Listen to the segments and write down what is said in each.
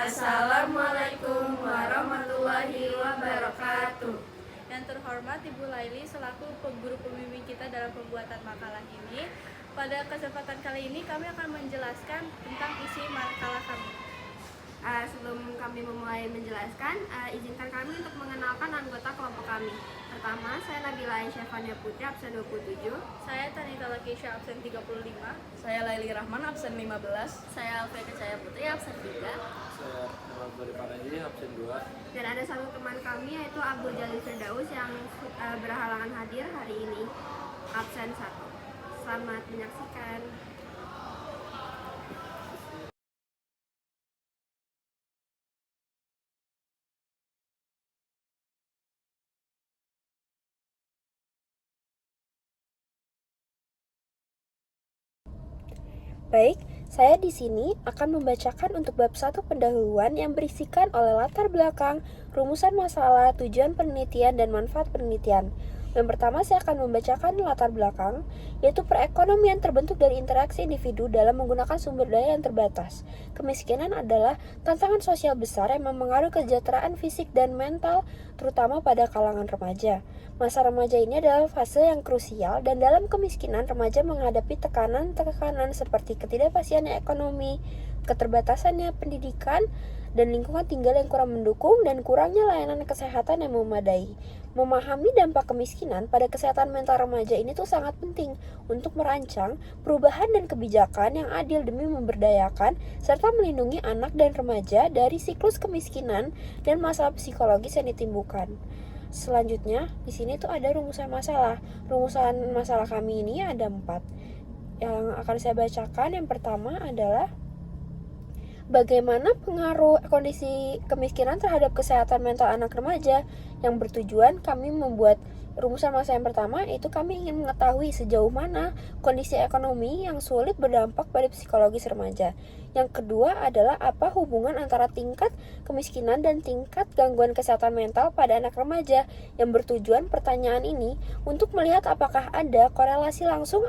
Assalamualaikum warahmatullahi wabarakatuh. Yang terhormat Ibu Laili selaku guru pembimbing kita dalam pembuatan makalah ini. Pada kesempatan kali ini kami akan menjelaskan tentang isi makalah kami. Sebelum kami memulai menjelaskan, izinkan kami untuk mengenalkan anggota kelompok kami. Pertama, saya Nabila Aisyah Fania Putri, absen 27. Saya Tanita Lakisha, absen 35. Saya Laili Rahman, absen 15. Saya Alfia Kecaya Putri, absen 3. Saya Ahmad Bariparadi, absen 2. Dan ada satu teman kami yaitu Abdul Jalil Firdaus yang berhalangan hadir hari ini, absen 1. Selamat menyaksikan. Baik, saya di sini akan membacakan untuk bab 1 pendahuluan yang berisikan oleh latar belakang, rumusan masalah, tujuan penelitian, dan manfaat penelitian. Yang pertama saya akan membacakan latar belakang, yaitu perekonomian terbentuk dari interaksi individu dalam menggunakan sumber daya yang terbatas. Kemiskinan adalah tantangan sosial besar yang memengaruhi kesejahteraan fisik dan mental, terutama pada kalangan remaja. Masa remaja ini adalah fase yang krusial, dan dalam kemiskinan remaja menghadapi tekanan-tekanan seperti ketidakpastian ekonomi, keterbatasannya pendidikan, dan lingkungan tinggal yang kurang mendukung, dan kurangnya layanan kesehatan yang memadai. Memahami dampak kemiskinan pada kesehatan mental remaja ini tuh sangat penting untuk merancang perubahan dan kebijakan yang adil demi memberdayakan serta melindungi anak dan remaja dari siklus kemiskinan dan masalah psikologis yang ditimbulkan. Selanjutnya, di sini tuh ada rumusan masalah. Rumusan masalah kami ini ada 4. Yang akan saya bacakan yang pertama adalah bagaimana pengaruh kondisi kemiskinan terhadap kesehatan mental anak remaja. Yang bertujuan kami membuat rumusan masalah yang pertama itu kami ingin mengetahui sejauh mana kondisi ekonomi yang sulit berdampak pada psikologis remaja. Yang kedua adalah apa hubungan antara tingkat kemiskinan dan tingkat gangguan kesehatan mental pada anak remaja. Yang bertujuan pertanyaan ini untuk melihat apakah ada korelasi langsung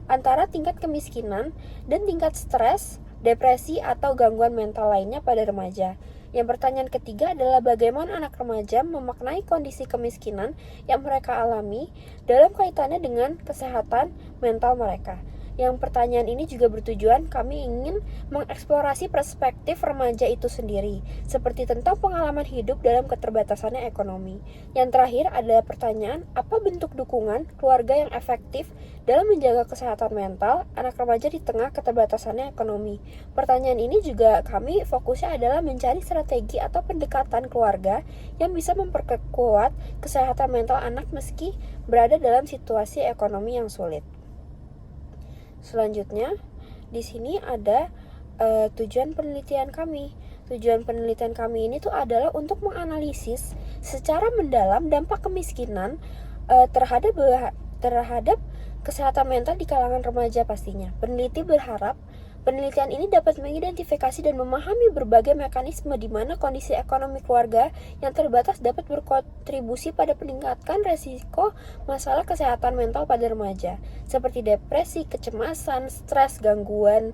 antara tingkat kemiskinan dan tingkat stres, depresi, atau gangguan mental lainnya pada remaja. Yang pertanyaan ketiga adalah bagaimana anak remaja memaknai kondisi kemiskinan yang mereka alami dalam kaitannya dengan kesehatan mental mereka. Yang pertanyaan ini juga bertujuan kami ingin mengeksplorasi perspektif remaja itu sendiri, seperti tentang pengalaman hidup dalam keterbatasannya ekonomi. Yang terakhir adalah pertanyaan, apa bentuk dukungan keluarga yang efektif dalam menjaga kesehatan mental anak remaja di tengah keterbatasannya ekonomi. Pertanyaan ini juga kami fokusnya adalah mencari strategi atau pendekatan keluarga yang bisa memperkuat kesehatan mental anak meski berada dalam situasi ekonomi yang sulit. Selanjutnya, di sini ada tujuan penelitian kami. Tujuan penelitian kami ini tuh adalah untuk menganalisis secara mendalam dampak kemiskinan terhadap kesehatan mental di kalangan remaja pastinya. Peneliti berharap penelitian ini dapat mengidentifikasi dan memahami berbagai mekanisme di mana kondisi ekonomi keluarga yang terbatas dapat berkontribusi pada peningkatan resiko masalah kesehatan mental pada remaja, seperti depresi, kecemasan, stres, gangguan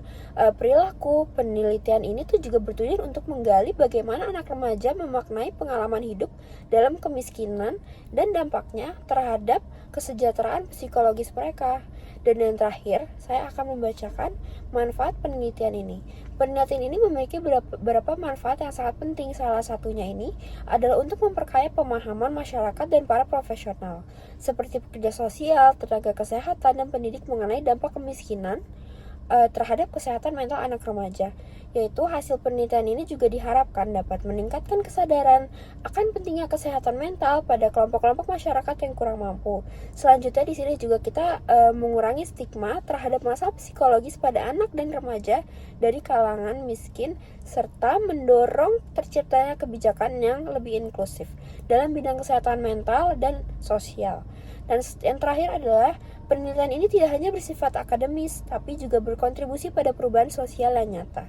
perilaku. Penelitian ini tuh juga bertujuan untuk menggali bagaimana anak remaja memaknai pengalaman hidup dalam kemiskinan dan dampaknya terhadap kesejahteraan psikologis mereka. Dan yang terakhir, saya akan membacakan manfaat penelitian ini. Penelitian ini memiliki beberapa manfaat yang sangat penting. Salah satunya ini adalah untuk memperkaya pemahaman masyarakat dan para profesional, seperti pekerja sosial, tenaga kesehatan, dan pendidik mengenai dampak kemiskinan terhadap kesehatan mental anak remaja. Yaitu hasil penelitian ini juga diharapkan dapat meningkatkan kesadaran akan pentingnya kesehatan mental pada kelompok-kelompok masyarakat yang kurang mampu. Selanjutnya di sini juga kita mengurangi stigma terhadap masalah psikologis pada anak dan remaja dari kalangan miskin serta mendorong terciptanya kebijakan yang lebih inklusif dalam bidang kesehatan mental dan sosial. Dan yang terakhir adalah penelitian ini tidak hanya bersifat akademis, tapi juga berkontribusi pada perubahan sosial yang nyata.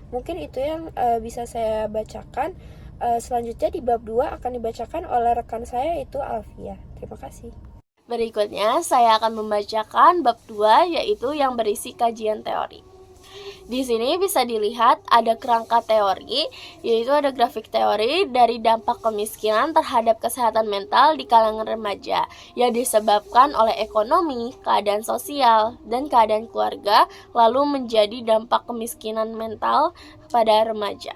Mungkin itu yang bisa saya bacakan. Selanjutnya di bab 2 akan dibacakan oleh rekan saya, yaitu Alfia. Terima kasih. Berikutnya saya akan membacakan bab 2, yaitu yang berisi kajian teori. Di sini bisa dilihat ada kerangka teori, yaitu ada grafik teori dari dampak kemiskinan terhadap kesehatan mental di kalangan remaja yang disebabkan oleh ekonomi, keadaan sosial, dan keadaan keluarga, lalu menjadi dampak kemiskinan mental pada remaja.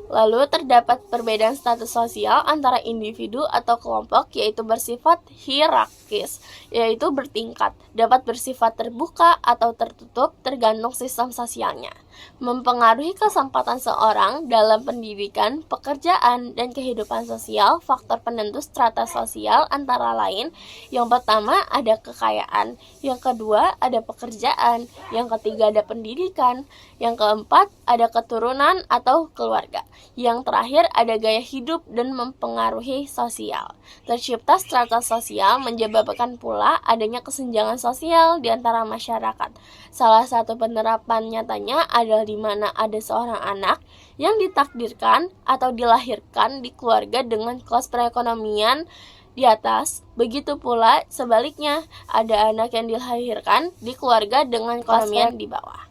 Lalu terdapat perbedaan status sosial antara individu atau kelompok, yaitu bersifat hierarkis, yaitu bertingkat, dapat bersifat terbuka atau tertutup tergantung sistem sosialnya. Mempengaruhi kesempatan seorang dalam pendidikan, pekerjaan, dan kehidupan sosial. Faktor penentu strata sosial antara lain, yang pertama ada kekayaan, yang kedua ada pekerjaan, yang ketiga ada pendidikan, yang keempat ada keturunan atau keluarga, yang terakhir ada gaya hidup dan mempengaruhi sosial. Tercipta strata sosial menyebabkan pula adanya kesenjangan sosial di antara masyarakat. Salah satu penerapan nyatanya adalah di mana ada seorang anak yang ditakdirkan atau dilahirkan di keluarga dengan kelas perekonomian di atas. Begitu pula sebaliknya, ada anak yang dilahirkan di keluarga dengan kelas perekonomian di bawah.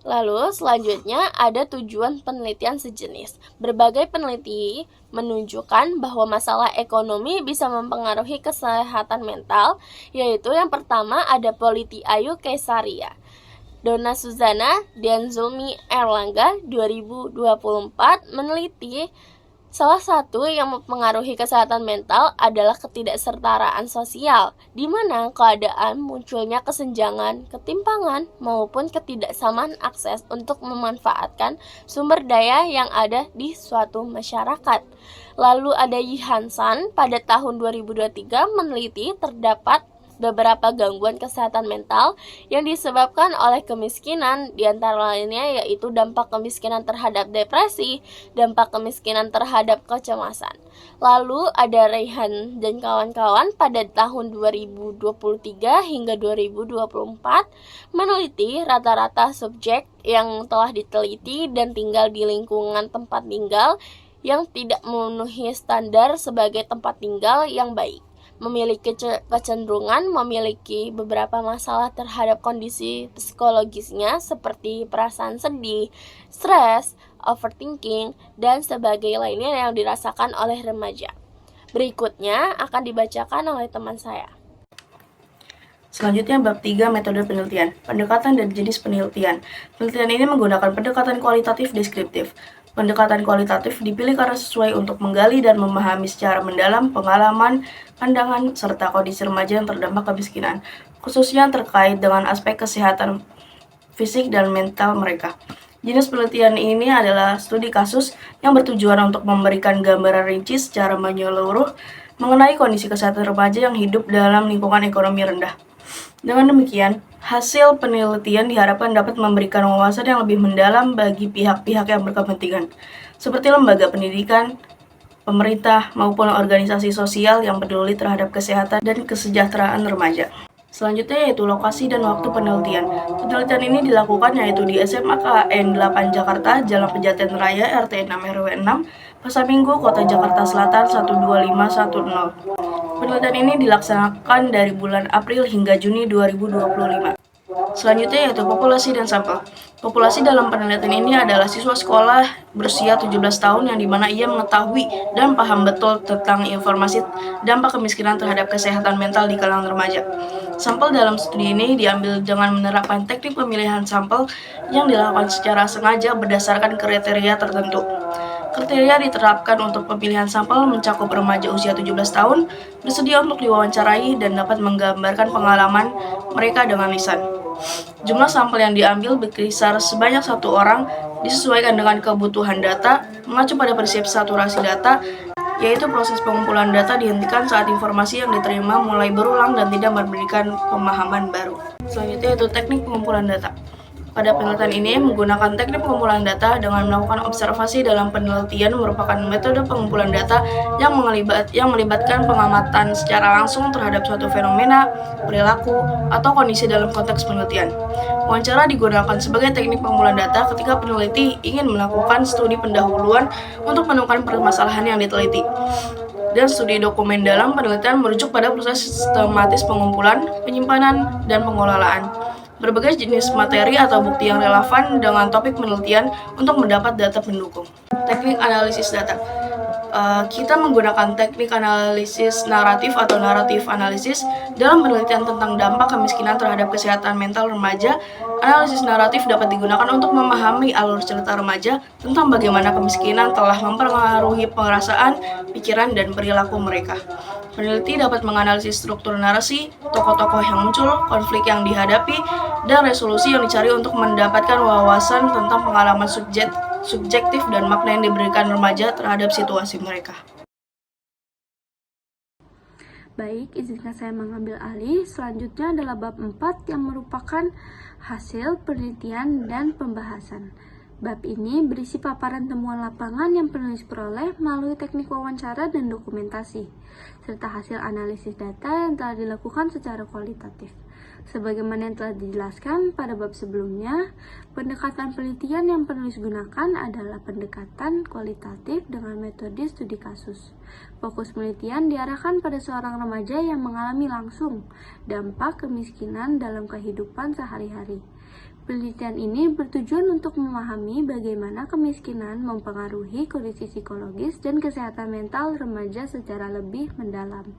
Lalu selanjutnya ada tujuan penelitian sejenis. Berbagai peneliti menunjukkan bahwa masalah ekonomi bisa mempengaruhi kesehatan mental, yaitu yang pertama ada Politi Ayu Kesaria, Donna Suzana, dan Zulmi Erlangga 2024 meneliti salah satu yang mempengaruhi kesehatan mental adalah ketidaksetaraan sosial, di mana keadaan munculnya kesenjangan, ketimpangan, maupun ketidaksamaan akses untuk memanfaatkan sumber daya yang ada di suatu masyarakat. Lalu ada Yi Hansan pada tahun 2023 meneliti terdapat beberapa gangguan kesehatan mental yang disebabkan oleh kemiskinan, di antara lainnya yaitu dampak kemiskinan terhadap depresi, dampak kemiskinan terhadap kecemasan. Lalu ada Raihan dan kawan-kawan pada tahun 2023 hingga 2024 meneliti rata-rata subjek yang telah diteliti dan tinggal di lingkungan tempat tinggal yang tidak memenuhi standar sebagai tempat tinggal yang baik, memiliki kecenderungan memiliki beberapa masalah terhadap kondisi psikologisnya seperti perasaan sedih, stres, overthinking, dan sebagainya lainnya yang dirasakan oleh remaja. Berikutnya akan dibacakan oleh teman saya. Selanjutnya bab 3 metode penelitian, pendekatan dan jenis penelitian. Penelitian ini menggunakan pendekatan kualitatif deskriptif. Pendekatan kualitatif dipilih karena sesuai untuk menggali dan memahami secara mendalam pengalaman, pandangan, serta kondisi remaja yang terdampak kemiskinan, khususnya terkait dengan aspek kesehatan fisik dan mental mereka. Jenis penelitian ini adalah studi kasus yang bertujuan untuk memberikan gambaran rinci secara menyeluruh mengenai kondisi kesehatan remaja yang hidup dalam lingkungan ekonomi rendah. Dengan demikian, hasil penelitian diharapkan dapat memberikan wawasan yang lebih mendalam bagi pihak-pihak yang berkepentingan, seperti lembaga pendidikan, pemerintah, maupun organisasi sosial yang peduli terhadap kesehatan dan kesejahteraan remaja. Selanjutnya yaitu lokasi dan waktu penelitian. Penelitian ini dilakukan yaitu di SMA KN 8 Jakarta, Jalan Pejaten Raya, RT 6 RW 6, Pasar Minggu, Kota Jakarta Selatan 12510. Penelitian ini dilaksanakan dari bulan April hingga Juni 2025. Selanjutnya yaitu populasi dan sampel. Populasi dalam penelitian ini adalah siswa sekolah berusia 17 tahun yang dimana ia mengetahui dan paham betul tentang informasi dampak kemiskinan terhadap kesehatan mental di kalangan remaja. Sampel dalam studi ini diambil dengan menerapkan teknik pemilihan sampel yang dilakukan secara sengaja berdasarkan kriteria tertentu. Kriteria diterapkan untuk pemilihan sampel mencakup remaja usia 17 tahun, bersedia untuk diwawancarai dan dapat menggambarkan pengalaman mereka dengan lisan. Jumlah sampel yang diambil berkisar sebanyak 1 orang, disesuaikan dengan kebutuhan data, mengacu pada prinsip saturasi data, yaitu proses pengumpulan data dihentikan saat informasi yang diterima mulai berulang dan tidak memberikan pemahaman baru. Selanjutnya yaitu teknik pengumpulan data. Pada penelitian ini menggunakan teknik pengumpulan data dengan melakukan observasi dalam penelitian merupakan metode pengumpulan data yang melibatkan pengamatan secara langsung terhadap suatu fenomena, perilaku, atau kondisi dalam konteks penelitian. Wawancara digunakan sebagai teknik pengumpulan data ketika peneliti ingin melakukan studi pendahuluan untuk menemukan permasalahan yang diteliti. Dan studi dokumen dalam penelitian merujuk pada proses sistematis pengumpulan, penyimpanan, dan pengelolaan. berbagai jenis materi atau bukti yang relevan dengan topik penelitian untuk mendapat data pendukung. Teknik analisis data. Kita menggunakan teknik analisis naratif atau naratif analisis dalam penelitian tentang dampak kemiskinan terhadap kesehatan mental remaja. Analisis naratif dapat digunakan untuk memahami alur cerita remaja tentang bagaimana kemiskinan telah mempengaruhi perasaan, pikiran, dan perilaku mereka. Peneliti dapat menganalisis struktur narasi, tokoh-tokoh yang muncul, konflik yang dihadapi, dan resolusi yang dicari untuk mendapatkan wawasan tentang pengalaman subjektif dan makna yang diberikan remaja terhadap situasi mereka. Baik, izinkan saya mengambil alih. Selanjutnya adalah bab 4 yang merupakan hasil penelitian dan pembahasan. Bab ini berisi paparan temuan lapangan yang penulis peroleh melalui teknik wawancara dan dokumentasi, serta hasil analisis data yang telah dilakukan secara kualitatif. Sebagaimana yang telah dijelaskan pada bab sebelumnya, pendekatan penelitian yang penulis gunakan adalah pendekatan kualitatif dengan metode studi kasus. Fokus penelitian diarahkan pada seorang remaja yang mengalami langsung dampak kemiskinan dalam kehidupan sehari-hari. Penelitian ini bertujuan untuk memahami bagaimana kemiskinan mempengaruhi kondisi psikologis dan kesehatan mental remaja secara lebih mendalam.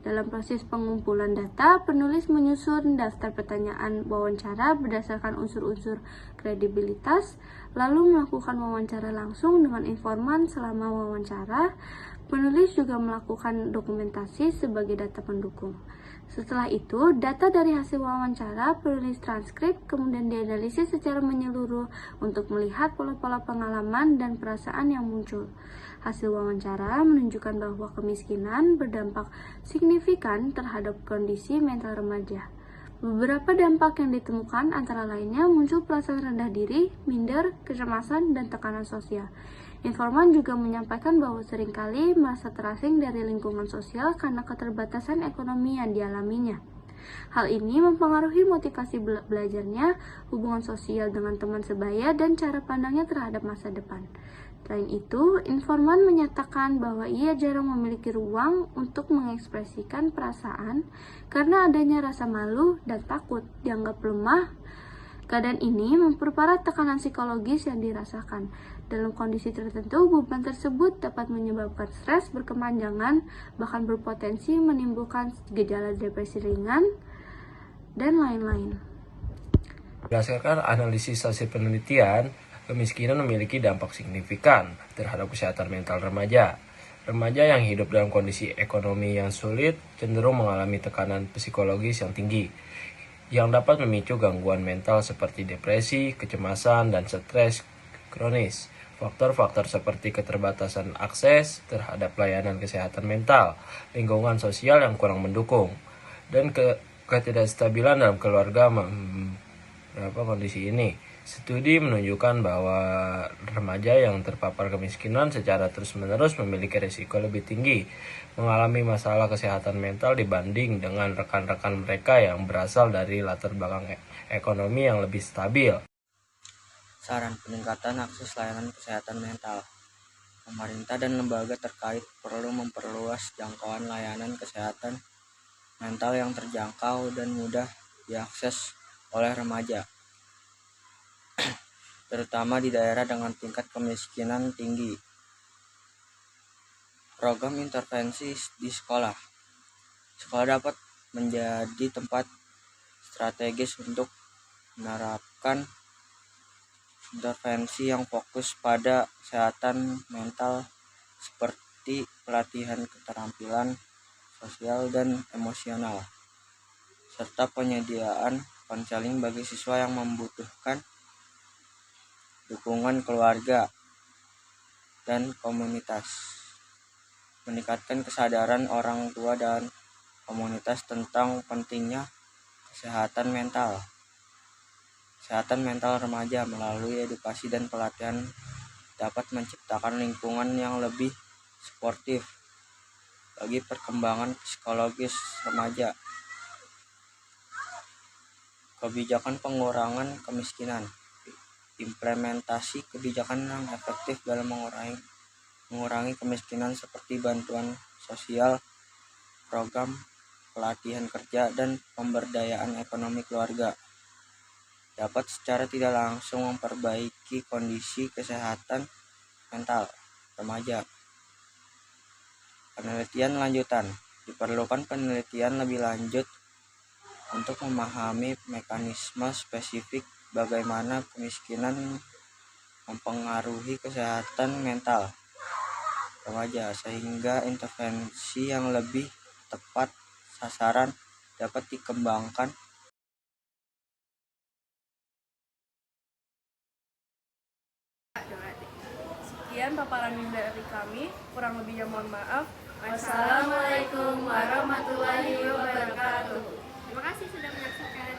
Dalam proses pengumpulan data, penulis menyusun daftar pertanyaan wawancara berdasarkan unsur-unsur kredibilitas, lalu melakukan wawancara langsung dengan informan selama wawancara. Penulis juga melakukan dokumentasi sebagai data pendukung. Setelah itu, data dari hasil wawancara penulis transkrip kemudian dianalisis secara menyeluruh untuk melihat pola-pola pengalaman dan perasaan yang muncul. Hasil wawancara menunjukkan bahwa kemiskinan berdampak signifikan terhadap kondisi mental remaja. Beberapa dampak yang ditemukan antara lainnya muncul perasaan rendah diri, minder, kecemasan, dan tekanan sosial. Informan juga menyampaikan bahwa seringkali merasa terasing dari lingkungan sosial karena keterbatasan ekonomi yang dialaminya. Hal ini mempengaruhi motivasi belajarnya, hubungan sosial dengan teman sebaya, dan cara pandangnya terhadap masa depan. Selain itu, informan menyatakan bahwa ia jarang memiliki ruang untuk mengekspresikan perasaan karena adanya rasa malu dan takut dianggap lemah. Keadaan ini memperparah tekanan psikologis yang dirasakan. Dalam kondisi tertentu, beban tersebut dapat menyebabkan stres berkepanjangan, bahkan berpotensi menimbulkan gejala depresi ringan, dan lain-lain. Berdasarkan analisis hasil penelitian, kemiskinan memiliki dampak signifikan terhadap kesehatan mental remaja. Remaja yang hidup dalam kondisi ekonomi yang sulit cenderung mengalami tekanan psikologis yang tinggi, yang dapat memicu gangguan mental seperti depresi, kecemasan, dan stres kronis. Faktor-faktor seperti keterbatasan akses terhadap pelayanan kesehatan mental, lingkungan sosial yang kurang mendukung, dan ketidakstabilan dalam keluarga kondisi ini. Studi menunjukkan bahwa remaja yang terpapar kemiskinan secara terus-menerus memiliki risiko lebih tinggi mengalami masalah kesehatan mental dibanding dengan rekan-rekan mereka yang berasal dari latar belakang ekonomi yang lebih stabil. Saran peningkatan akses layanan kesehatan mental. Pemerintah dan lembaga terkait perlu memperluas jangkauan layanan kesehatan mental yang terjangkau dan mudah diakses oleh remaja, terutama di daerah dengan tingkat kemiskinan tinggi. Program intervensi di sekolah. Sekolah dapat menjadi tempat strategis untuk menerapkan intervensi yang fokus pada kesehatan mental seperti pelatihan keterampilan sosial dan emosional, serta penyediaan konseling bagi siswa yang membutuhkan dukungan keluarga dan komunitas. Meningkatkan kesadaran orang tua dan komunitas tentang pentingnya kesehatan mental remaja melalui edukasi dan pelatihan dapat menciptakan lingkungan yang lebih suportif bagi perkembangan psikologis remaja. Kebijakan pengurangan kemiskinan. Implementasi kebijakan yang efektif dalam mengurangi kemiskinan seperti bantuan sosial, program pelatihan kerja, dan pemberdayaan ekonomi keluarga dapat secara tidak langsung memperbaiki kondisi kesehatan mental remaja. Penelitian lanjutan. Diperlukan penelitian lebih lanjut untuk memahami mekanisme spesifik bagaimana kemiskinan mempengaruhi kesehatan mental remaja, sehingga intervensi yang lebih tepat sasaran dapat dikembangkan. Sekian paparan dari kami, kurang lebihnya mohon maaf. Wassalamualaikum warahmatullahi wabarakatuh. Terima kasih sudah menyaksikan.